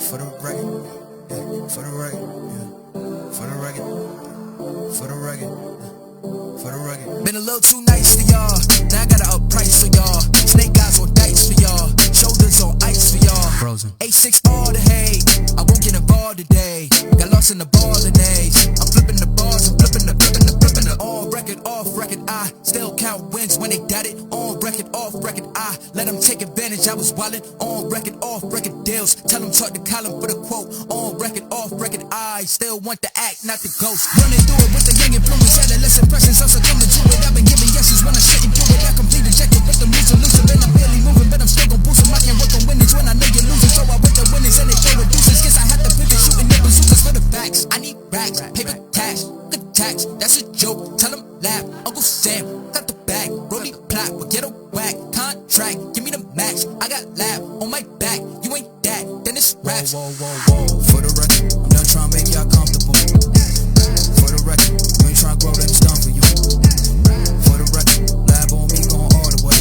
For the record, yeah. For the record, yeah. For the record, for the record, for the record. Been a little too nice for y'all. Now I gotta up price for y'all. Snake eyes on dice for y'all. Shoulders on ice for y'all. Frozen. A6 all the hate. I won't get involved today. Got lost in the ball and A's. I'm flipping the bars. I'm flipping the. On record, off record. I still count wins when they doubt it. On record, off record. I let them take advantage. I was wildin'. On record, off record deals. Tell them talk to Colin for the quote. On record, off record. I still want the act, not the ghost. Running through it with the young influence. Had a less impressions. I'm succumbing to it. I've been giving yeses when I shouldn't do it. I complete ejected with the moves elusive. And I'm barely moving, but I'm still gon' boost them. I can't work on winnings when I know you're losing. So I work the winnings and they throw reducers. Guess I have to pivot, shooting at bazookas for the facts. I need racks, paper cash, good tax. That's a joke. Tell them laugh. Uncle Sam got the bag. Brody plot, but get a whack. Contract, give me the max. I got lab on my back. You ain't that, then it's raps. Whoa, whoa, whoa, whoa. For the record, I'm done trying to make y'all comfortable. For the record, you ain't trying to grow, then it's done for you. For the record, lab on me going all the way.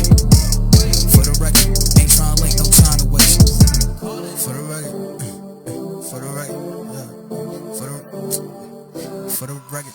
For the record, ain't trying to link, no time to waste. For the record, for the record, yeah. For the record.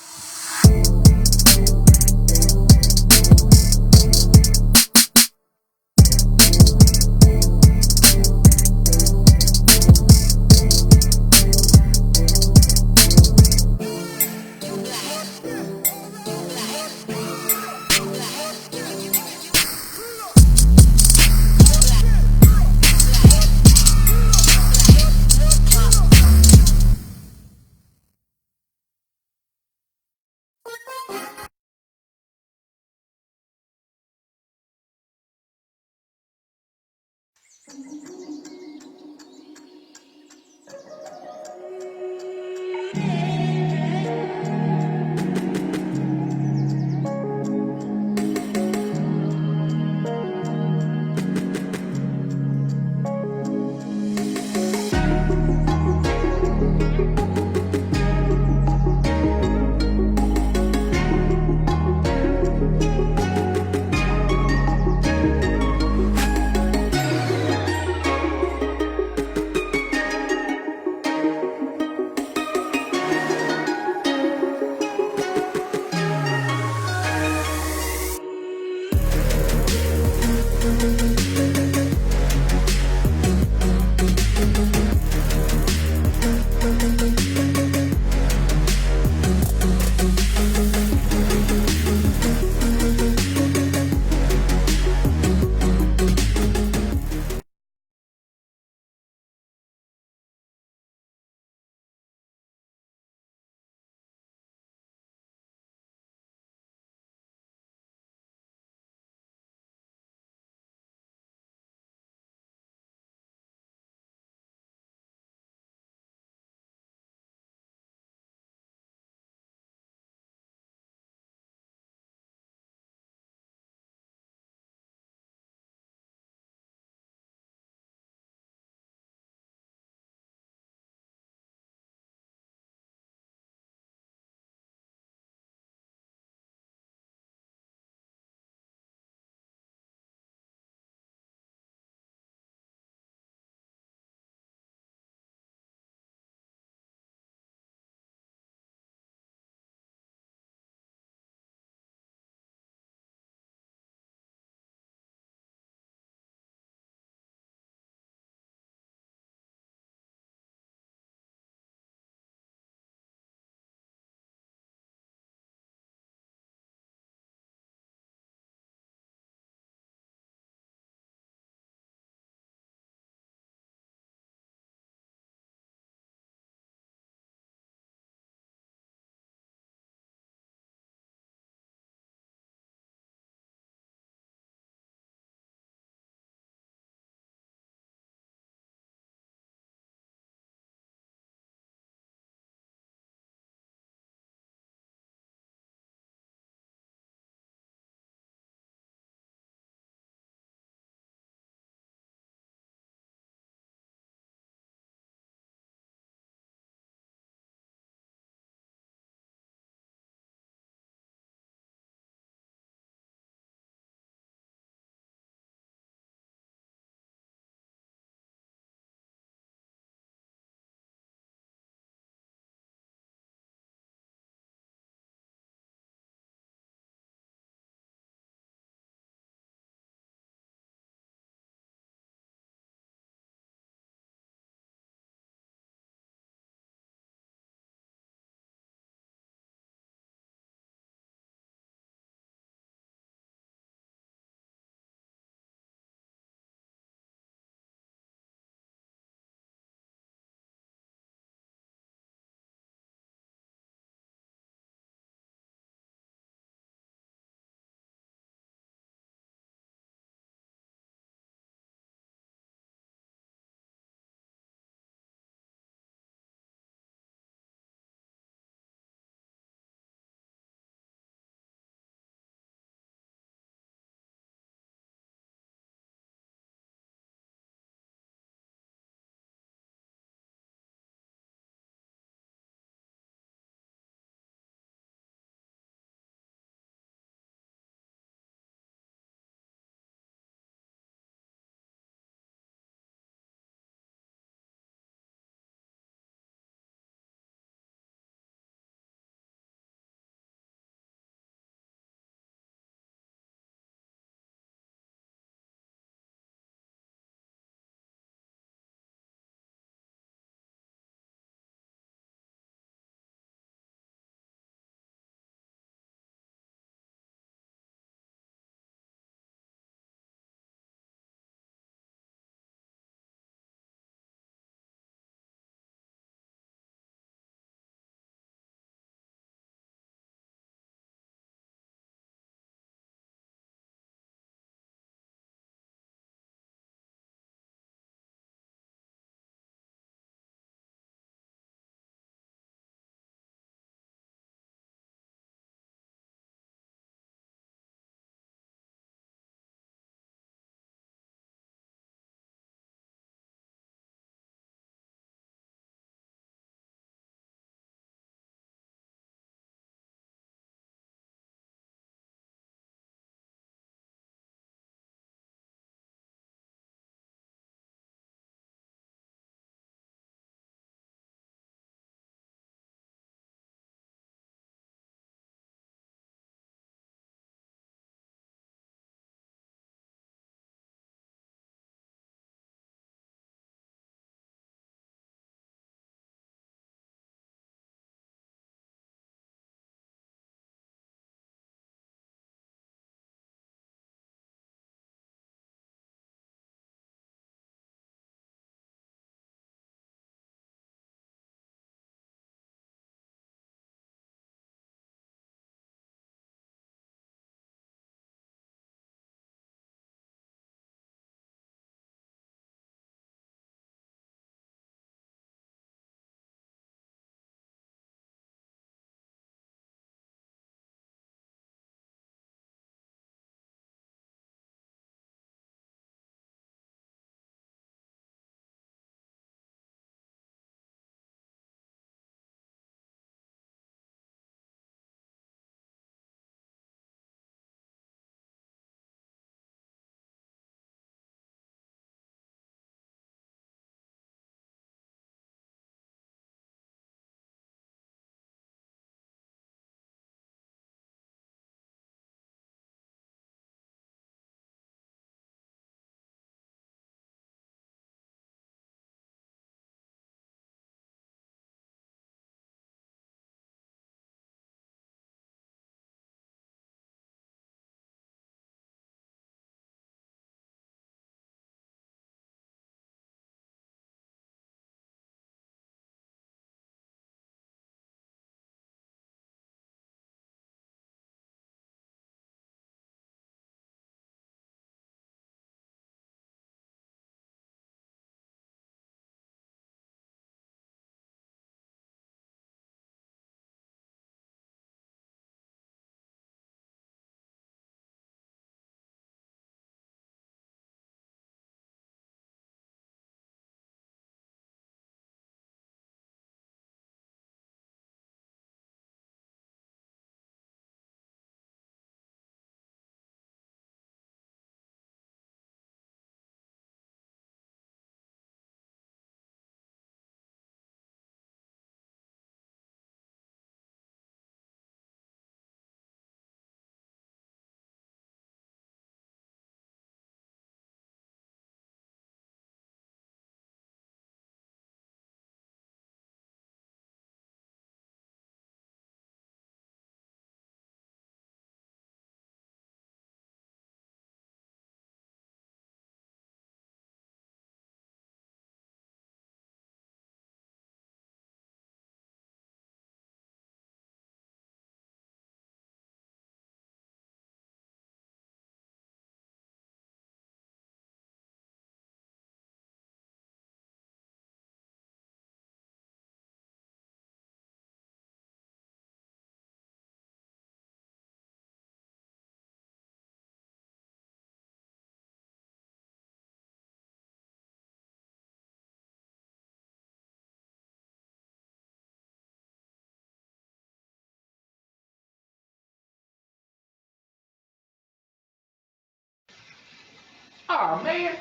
Oh man,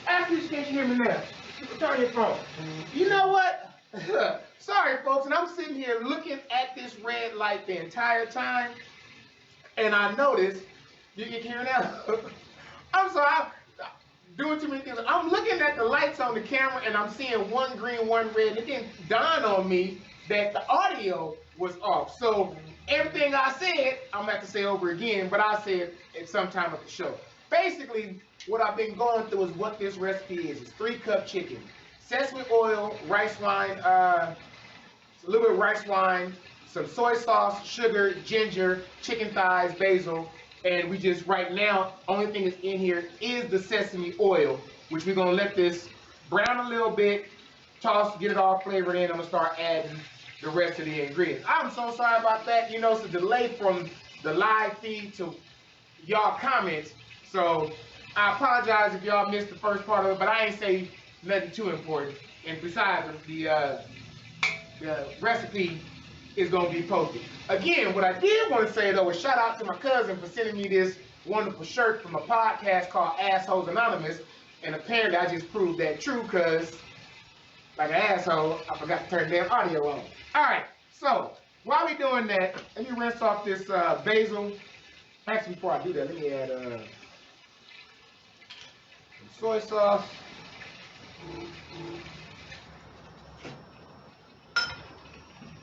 after you can't hear me now. Turn your phone. You know what? Sorry, folks, and I'm sitting here looking at this red light the entire time, and I noticed you can hear now. I'm sorry, I'm doing too many things. I'm looking at the lights on the camera, and I'm seeing one green, one red. It didn't dawn on me that the audio was off. So everything I said, I'm gonna have to say over again, but I said at some time of the show. Basically, what I've been going through is what this recipe is. It's 3-cup chicken, sesame oil, rice wine, a little bit of rice wine, some soy sauce, sugar, ginger, chicken thighs, basil, and we just right now, only thing that's in here is the sesame oil, which we're gonna let this brown a little bit, toss, get it all flavored in. I'm gonna start adding the rest of the ingredients. I'm so sorry about that. You know, it's a delay from the live feed to y'all comments. So I apologize if y'all missed the first part of it, but I ain't say nothing too important. And besides, the recipe is going to be posted. Again, what I did want to say though is shout out to my cousin for sending me this wonderful shirt from a podcast called Assholes Anonymous. And apparently I just proved that true because, like an asshole, I forgot to turn the damn audio on. All right, so while we doing that, let me rinse off this basil. Actually, before I do that, let me add some soy sauce.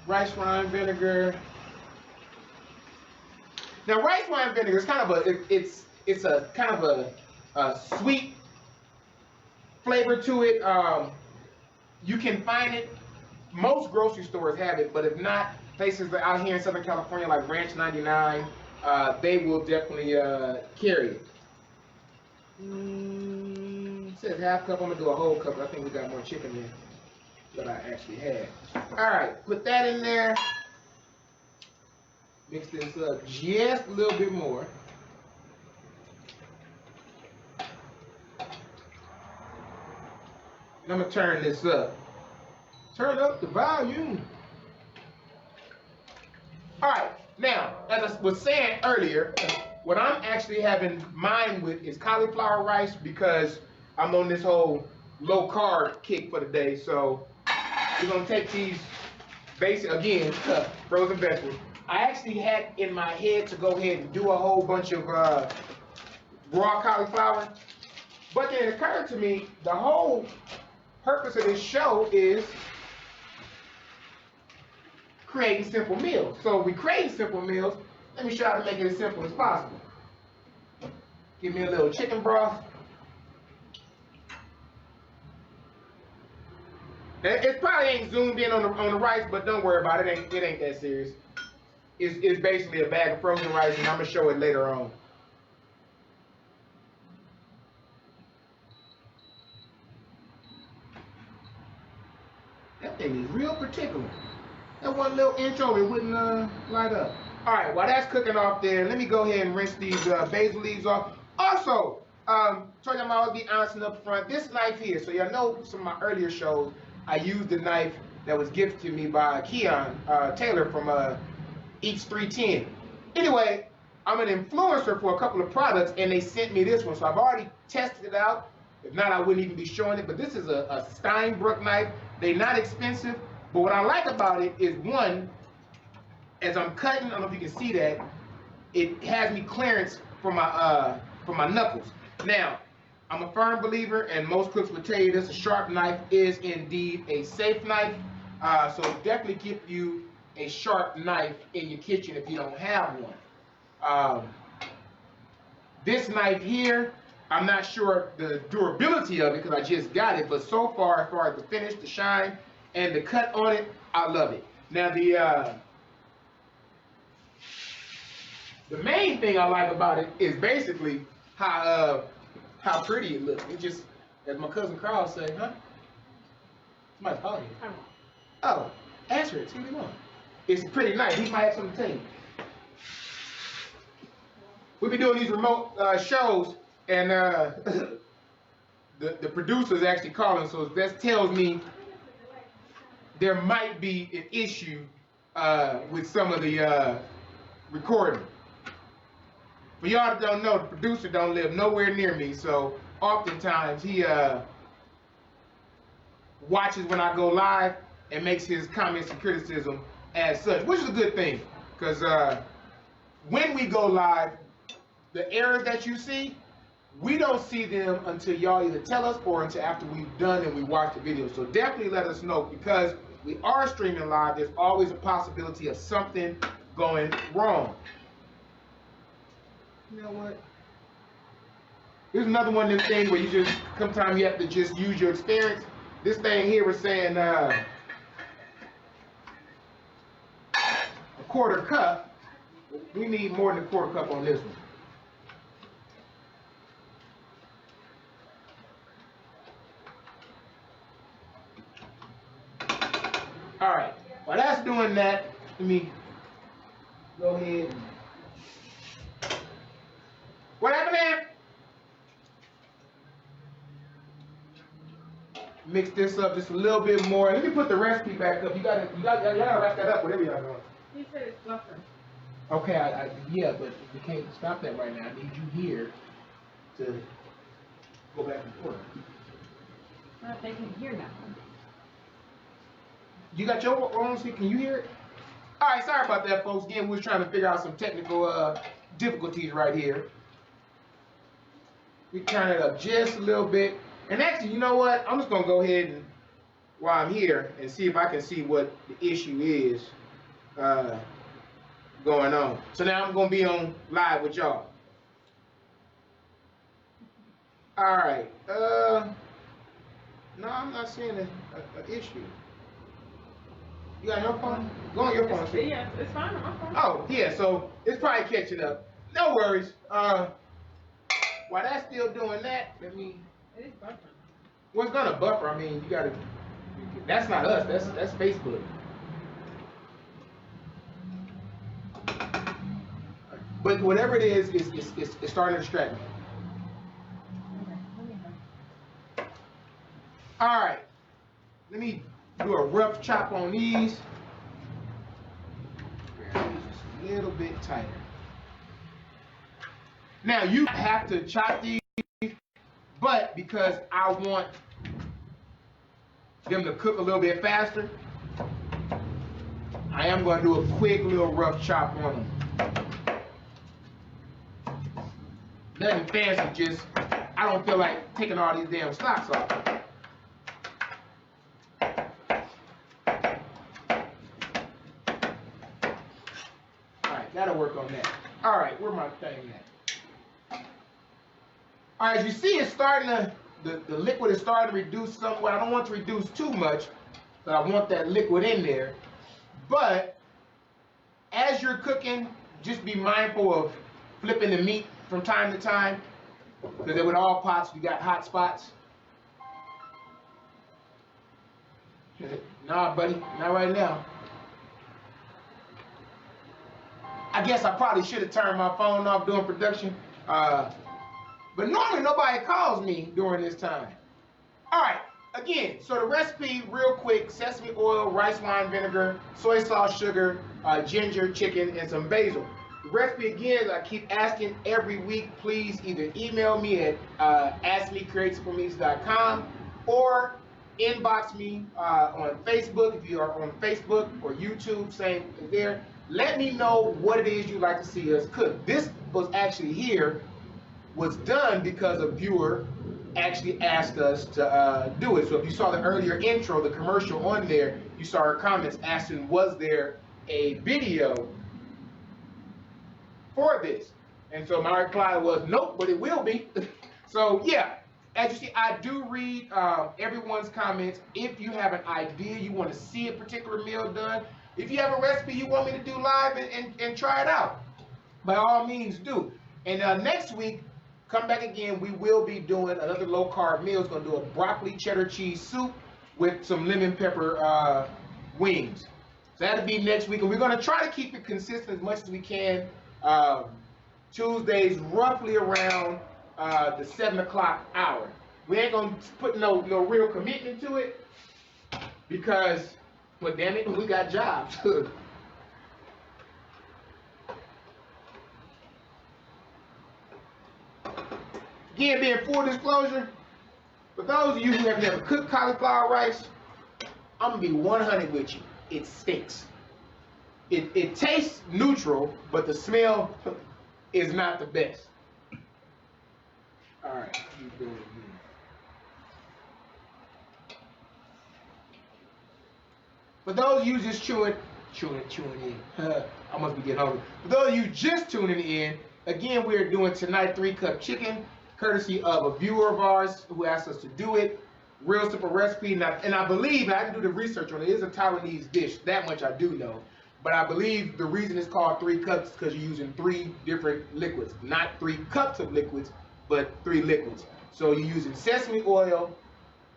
Rice wine vinegar. Now, rice wine vinegar is kind of it's a kind of a sweet flavor to it. You can find it. Most grocery stores have it, but if not, places that out here in Southern California like Ranch 99, they will definitely carry it. It says half cup. I'm gonna do a whole cup. I think we got more chicken there than I actually had. All right, put that in there. Mix this up just a little bit more. And I'm gonna turn this up. Turn up the volume. All right, now, as I was saying earlier, what I'm actually having mine with is cauliflower rice because I'm on this whole low carb kick for the day. So we're gonna take these basic, again, frozen vegetables. I actually had in my head to go ahead and do a whole bunch of raw cauliflower, but then it occurred to me the whole purpose of this show is creating simple meals. So we create simple meals. Let me try to make it as simple as possible. Give me a little chicken broth. It probably ain't zoomed in on the rice, but don't worry about it. It ain't that serious. It's basically a bag of frozen rice, and I'm gonna show it later on. That thing is real particular. That one little inch over, it wouldn't light up. All right, while that's cooking off there, let me go ahead and rinse these basil leaves off. Also, told you I'm always be honest and up front. This knife here, so y'all know some of my earlier shows, I used the knife that was gifted to me by Keon Taylor from Eats 310. Anyway, I'm an influencer for a couple of products, and they sent me this one, so I've already tested it out. If not, I wouldn't even be showing it, but this is a Steinbrook knife. They're not expensive, but what I like about it is, one, as I'm cutting, I don't know if you can see that, it has me clearance for my knuckles. Now, I'm a firm believer, and most cooks would tell you this, a sharp knife is indeed a safe knife. So definitely give you a sharp knife in your kitchen if you don't have one. This knife here, I'm not sure the durability of it because I just got it, but so far, as far as the finish, the shine, and the cut on it, I love it. Now the main thing I like about it is basically how pretty it looks. It just, as my cousin Carl say, huh? Somebody's calling you. Oh, answer it. See what you want. It's pretty nice. He might have something to tell you. We've been doing these remote shows, and the producer's actually calling, so that tells me there might be an issue with some of the recording. For y'all that don't know, the producer don't live nowhere near me, so oftentimes he watches when I go live and makes his comments and criticism as such, which is a good thing, because when we go live, the errors that you see, we don't see them until y'all either tell us or until after we've done and we watch the video. So definitely let us know, because we are streaming live. There's always a possibility of something going wrong. You know what? Here's another one of them things where you just, sometimes you have to just use your experience. This thing here was saying a quarter cup. We need more than a quarter cup on this one. All right, while that's doing that, let me go ahead and... What happened there? Mix this up just a little bit more. Let me put the recipe back up. Y'all gotta wrap that up, whatever y'all doing. He said it's buffer. Okay, yeah, but we can't stop that right now. I need you here to go back and forth. Well, they can hear now. You got your own seat? Can you hear it? All right, sorry about that, folks. Again, we were trying to figure out some technical difficulties right here. We turn it up just a little bit. And actually, you know what? I'm just going to go ahead and, while I'm here, and see if I can see what the issue is going on. So now I'm going to be on live with y'all. All right. No, I'm not seeing an issue. You got your phone? Go on your phone. See. Yeah, it's fine on my phone. Oh, yeah, so it's probably catching up. No worries. While that's still doing that, let me... It is buffering. Well, it's gonna buffer. I mean, you gotta... That's not us. That's Facebook. But whatever it is, it's starting to distract me. All right. Let me do a rough chop on these. Just a little bit tighter. Now you have to chop these, but because I want them to cook a little bit faster, I am going to do a quick little rough chop on them. Nothing fancy, just I don't feel like taking all these damn stalks off. Gotta work on that. All right, where my thing at? All right, as you see, it's starting to, the liquid is starting to reduce somewhat. I don't want to reduce too much, but I want that liquid in there. But as you're cooking, just be mindful of flipping the meat from time to time, because with all pots, you got hot spots. Nah, buddy, not right now. I guess I probably should have turned my phone off during production. But normally nobody calls me during this time. All right, again, so the recipe real quick: sesame oil, rice wine vinegar, soy sauce, sugar, ginger, chicken, and some basil. The recipe again, I keep asking every week, please either email me at askmecreatesimple.com or inbox me on Facebook if you are on Facebook, or YouTube, same there. Let me know what it is you'd like to see us cook. This was actually here, was done because a viewer actually asked us to do it. So if you saw the earlier intro, the commercial on there, you saw her comments asking, was there a video for this? And so my reply was, nope, but it will be. So yeah, as you see, I do read everyone's comments. If you have an idea, you want to see a particular meal done, if you have a recipe you want me to do live and try it out, by all means do. And next week, come back again, we will be doing another low-carb meal. It's going to do a broccoli cheddar cheese soup with some lemon pepper wings. So that'll be next week. And we're going to try to keep it consistent as much as we can. Tuesdays, roughly around the 7 o'clock hour. We ain't going to put no real commitment to it because... Well, damn it, we got jobs. Again, being full disclosure, for those of you who have never cooked cauliflower rice, I'm gonna be 100 with you. It stinks. It tastes neutral, but the smell is not the best. All right, keep doing it here. For those of you just chewing in, I must be getting hungry. For those of you just tuning in, again, we're doing tonight 3-cup chicken, courtesy of a viewer of ours who asked us to do it. Real simple recipe, and I believe, I didn't do the research on it, it's a Taiwanese dish, that much I do know. But I believe the reason it's called 3 cups is because you're using 3 different liquids. Not 3 cups of liquids, but 3 liquids. So you're using sesame oil,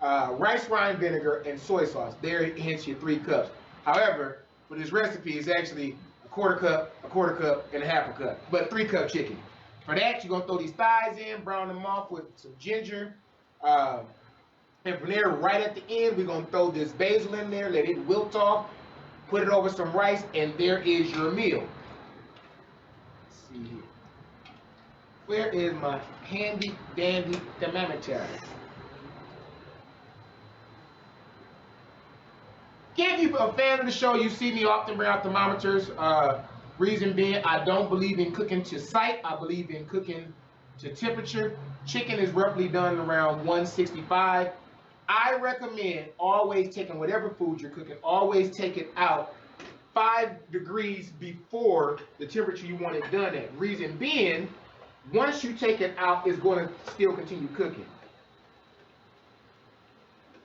rice wine vinegar, and soy sauce. There, hence your 3 cups. However, for this recipe, it's actually a quarter cup, and a half a cup. But 3-cup chicken. For that, you're gonna throw these thighs in, brown them off with some ginger. And from there, right at the end, we're gonna throw this basil in there, let it wilt off, put it over some rice, and there is your meal. Let's see here. Where is my handy dandy thermometer? If you're a fan of the show, you see me often bring out thermometers. Reason being, I don't believe in cooking to sight. I believe in cooking to temperature. Chicken is roughly done around 165. I recommend always taking whatever food you're cooking, always take it out 5 degrees before the temperature you want it done at. Reason being, once you take it out, it's going to still continue cooking.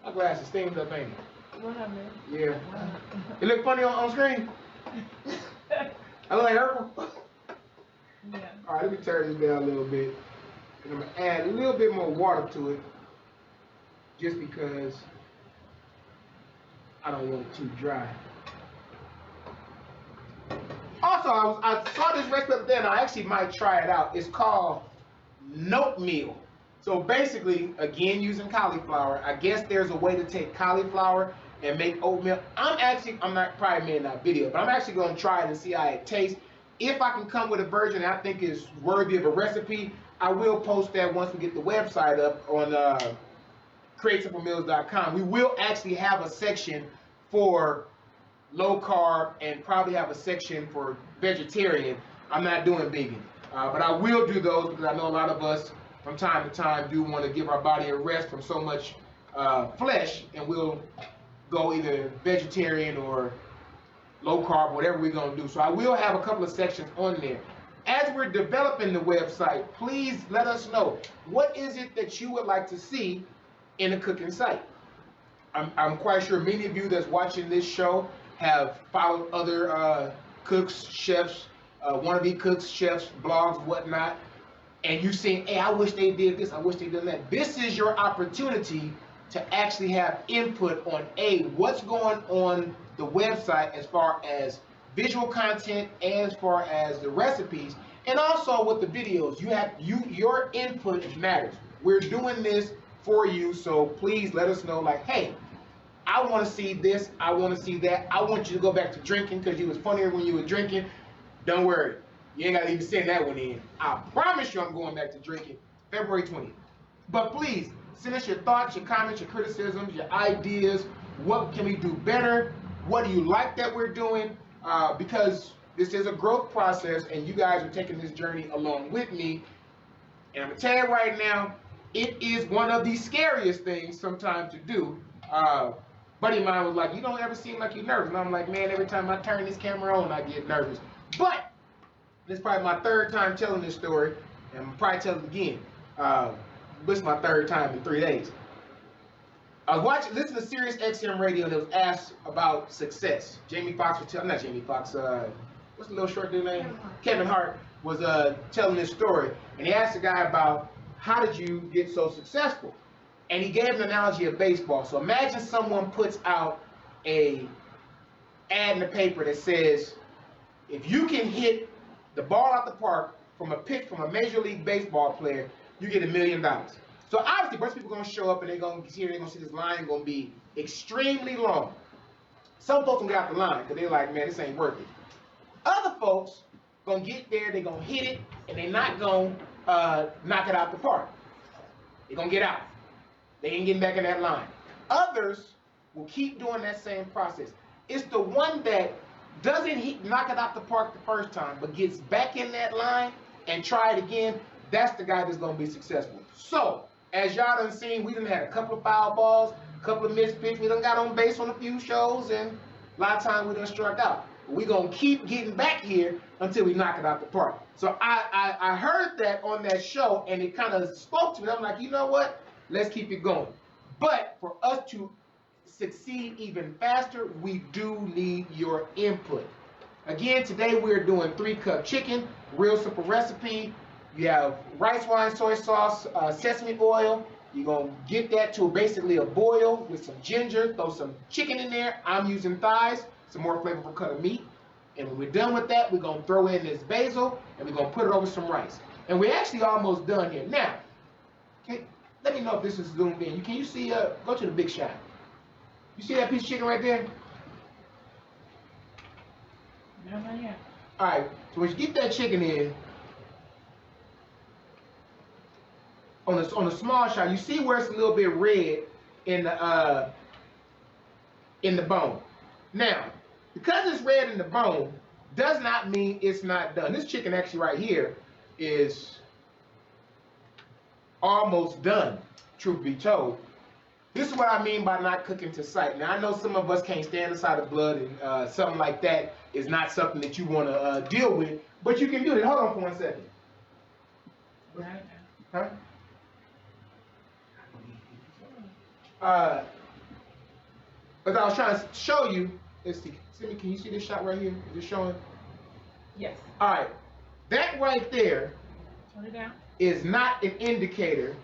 My glass is steamed up, ain't it? What up, man? Yeah. It look funny on screen? I look like Urkel? Yeah. All right, let me turn this down a little bit. And I'm going to add a little bit more water to it, just because I don't want it too dry. Also, I saw this recipe up there, and I actually might try it out. It's called oatmeal. So basically, again, using cauliflower, I guess there's a way to take cauliflower and make oatmeal. I'm not probably making that video, but I'm actually going to try it and see how it tastes. If I can come with a version that I think is worthy of a recipe, I will post that once we get the website up on createsimplemeals.com. We will actually have a section for low carb and probably have a section for vegetarian. I'm not doing vegan, but I will do those because I know a lot of us from time to time do want to give our body a rest from so much flesh, and we'll go either vegetarian or low carb, whatever we're going to do. So I will have a couple of sections on there. As we're developing the website, please let us know, what is it that you would like to see in a cooking site? I'm quite sure many of you that's watching this show have followed other cooks, chefs, wannabe cooks, chefs, blogs, whatnot, and you've seen, hey, I wish they did this, I wish they did that. This is your opportunity to actually have input on what's going on the website as far as visual content, as far as the recipes, and also with the videos. Your input matters. We're doing this for you, so please let us know, like, hey, I want to see this, I want to see that, I want you to go back to drinking because you was funnier when you were drinking. Don't worry, you ain't got to even send that one in. I promise you I'm going back to drinking February 20th. But please, send us your thoughts, your comments, your criticisms, your ideas. What can we do better? What do you like that we're doing? Because this is a growth process, and you guys are taking this journey along with me. And I'm going to tell you right now, it is one of the scariest things sometimes to do. Buddy of mine was like, you don't ever seem like you're nervous. And I'm like, man, every time I turn this camera on, I get nervous. But this is probably my 3rd time telling this story, and I'm probably telling it again. This is my 3rd time in 3 days. I was listening to Sirius XM radio, and it was asked about success. Jamie Foxx was telling, not Jamie Foxx, what's the little short dude name? Kevin Hart was telling this story, and he asked the guy about, how did you get so successful? And he gave an analogy of baseball. So imagine someone puts out a ad in the paper that says, if you can hit the ball out the park from a pitch from a Major League Baseball player, you get $1 million. So obviously, a bunch of people are going to show up and they're going to see this line going to be extremely long. Some folks going to get out the line because they're like, man, this ain't worth it. Other folks going to get there, they're going to hit it, and they're not going to knock it out the park. They're going to get out. They ain't getting back in that line. Others will keep doing that same process. It's the one that doesn't knock it out the park the first time, but gets back in that line and try it again. That's the guy that's going to be successful. So, as y'all done seen, we done had a couple of foul balls, a couple of missed pitches. We done got on base on a few shows, and a lot of times we done struck out. We're going to keep getting back here until we knock it out the park. So I heard that on that show, and it kind of spoke to me. I'm like, you know what? Let's keep it going. But for us to succeed even faster, we do need your input. Again, today we're doing 3-cup chicken, real simple recipe. You have rice wine, soy sauce, sesame oil. You're going to get that to basically a boil with some ginger, throw some chicken in there. I'm using thighs, some more flavorful cut of meat. And when we're done with that, we're going to throw in this basil, and we're going to put it over some rice. And we're actually almost done here. Now, okay, let me know if this is zoomed in. Can you see, go to the big shot. You see that piece of chicken right there? No, not yet. All right, so when you get that chicken in, on the small shot, you see where it's a little bit red in the bone. Now, because it's red in the bone, does not mean it's not done. This chicken actually right here is almost done, truth be told. This is what I mean by not cooking to sight. Now, I know some of us can't stand the sight of blood, and something like that is not something that you want to deal with, but you can do it. Hold on for 1 second. Right. Huh? As I was trying to show you, let's see. Can you see this shot right here? Is it showing? Yes. All right. That right there Turn it down. is not an indicator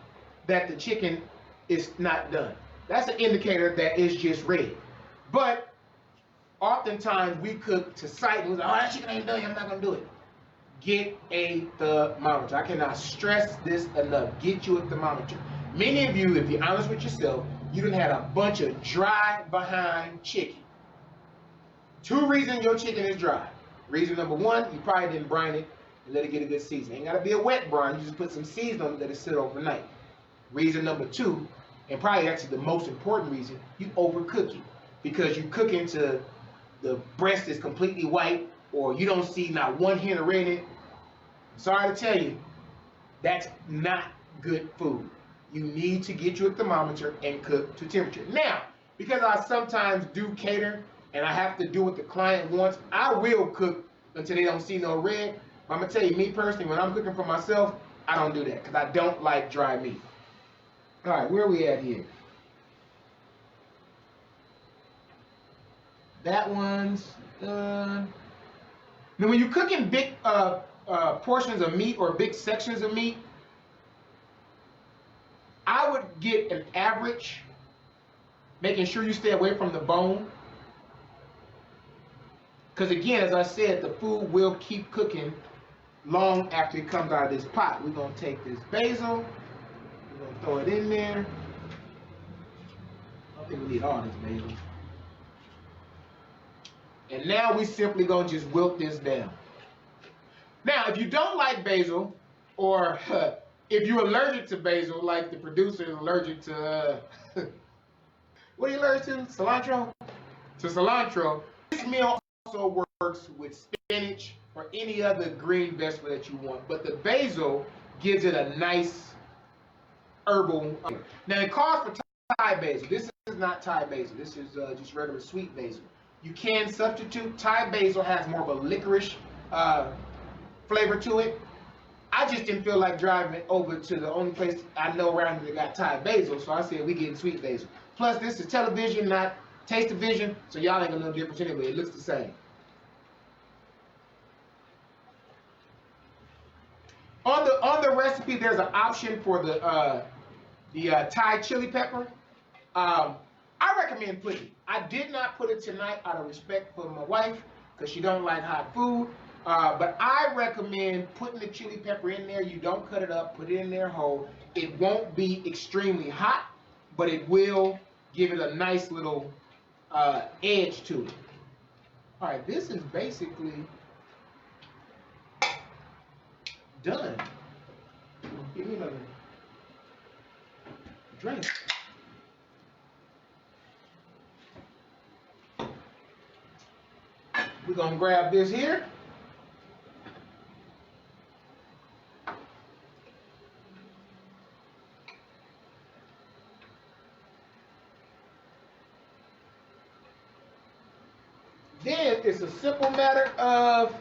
that the chicken is not done. That's an indicator that it's just red. But oftentimes we cook to sight and we're like, oh, that chicken ain't done yet, I'm not going to do it. Get a thermometer. I cannot stress this enough. Get you a thermometer. Many of you, if you're honest with yourself, you done had a bunch of dry behind chicken. 2 reasons your chicken is dry. Reason number 1, you probably didn't brine it and let it get a good season. Ain't got to be a wet brine. You just put some seasoning on it, let it sit overnight. Reason number 2, and probably actually the most important reason, you overcook it. Because you cook into the breast is completely white, or you don't see not one hint of red in it. Sorry to tell you, that's not good food. You need to get you a thermometer and cook to temperature. Now, because I sometimes do cater and I have to do what the client wants, I will cook until they don't see no red. But I'm going to tell you, me personally, when I'm cooking for myself, I don't do that because I don't like dry meat. All right, where are we at here? That one's done. Now, when you're cooking big portions of meat or big sections of meat, I would get an average, making sure you stay away from the bone. Because again, as I said, the food will keep cooking long after it comes out of this pot. We're going to take this basil, we're going to throw it in there. I don't think we need all this basil. And now we simply going to just wilt this down. Now, if you don't like basil, or if you're allergic to basil, like the producer is allergic to, what are you allergic to? Cilantro? To cilantro. This meal also works with spinach or any other green vegetable that you want. But the basil gives it a nice herbal. Now, it calls for Thai basil. This is not Thai basil. This is just regular sweet basil. You can substitute. Thai basil has more of a licorice flavor to it. I just didn't feel like driving over to the only place I know around here that got Thai basil, so I said we getting sweet basil. Plus, this is television, not taste-o-vision, so y'all ain't gonna know the difference anyway. It looks the same. On the recipe, there's an option for the Thai chili pepper. I recommend putting it. I did not put it tonight out of respect for my wife because she don't like hot food. But I recommend putting the chili pepper in there. You don't cut it up, put it in there whole. It won't be extremely hot, but it will give it a nice little edge to it. All right, this is basically done. Give me another. drink. We're gonna grab this here. Then it's a simple matter of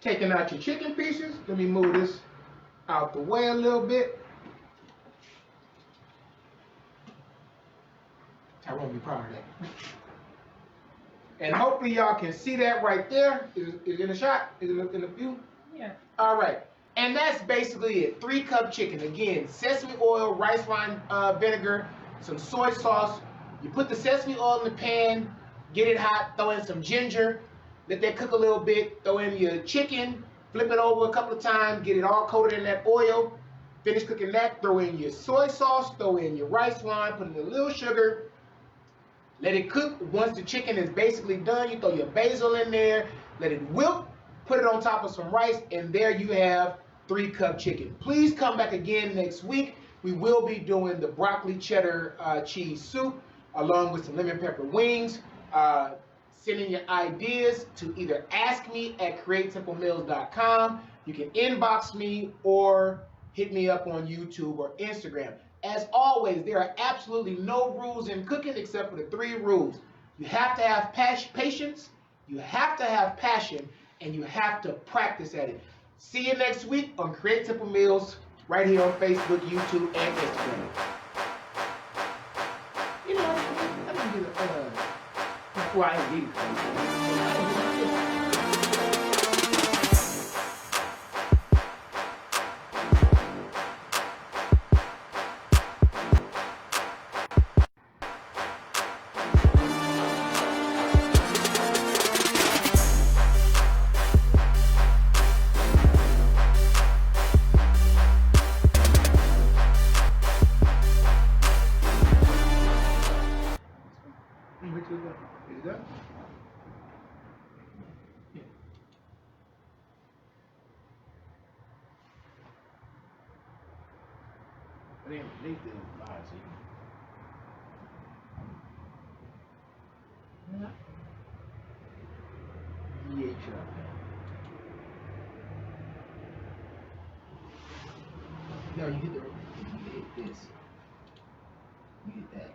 taking out your chicken pieces. Let me move this out the way a little bit. I won't be proud of that. And hopefully y'all can see that right there. Is it in the shot? Is it in the view? Yeah. All right. And that's basically it. 3 cup chicken. Again, sesame oil, rice wine vinegar, some soy sauce. You put the sesame oil in the pan, get it hot, throw in some ginger, let that cook a little bit, throw in your chicken, flip it over a couple of times, get it all coated in that oil, finish cooking that, throw in your soy sauce, throw in your rice wine, put in a little sugar, let it cook. Once the chicken is basically done, you throw your basil in there, let it wilt, put it on top of some rice, and there you have 3 cup chicken. Please come back again next week. We will be doing the broccoli cheddar cheese soup along with some lemon pepper wings. Send in your ideas to either ask me at createsimplemeals.com. You can inbox me or hit me up on YouTube or Instagram. As always, there are absolutely no rules in cooking except for the 3 rules. You have to have patience, you have to have passion, and you have to practice at it. See you next week on Create Simple Meals right here on Facebook, YouTube, and Instagram. You know, I didn't get well, I didn't need it. Is that? Yeah. But they still live, see? Yeah. Yeah, sure. No, you hit this. You hit that.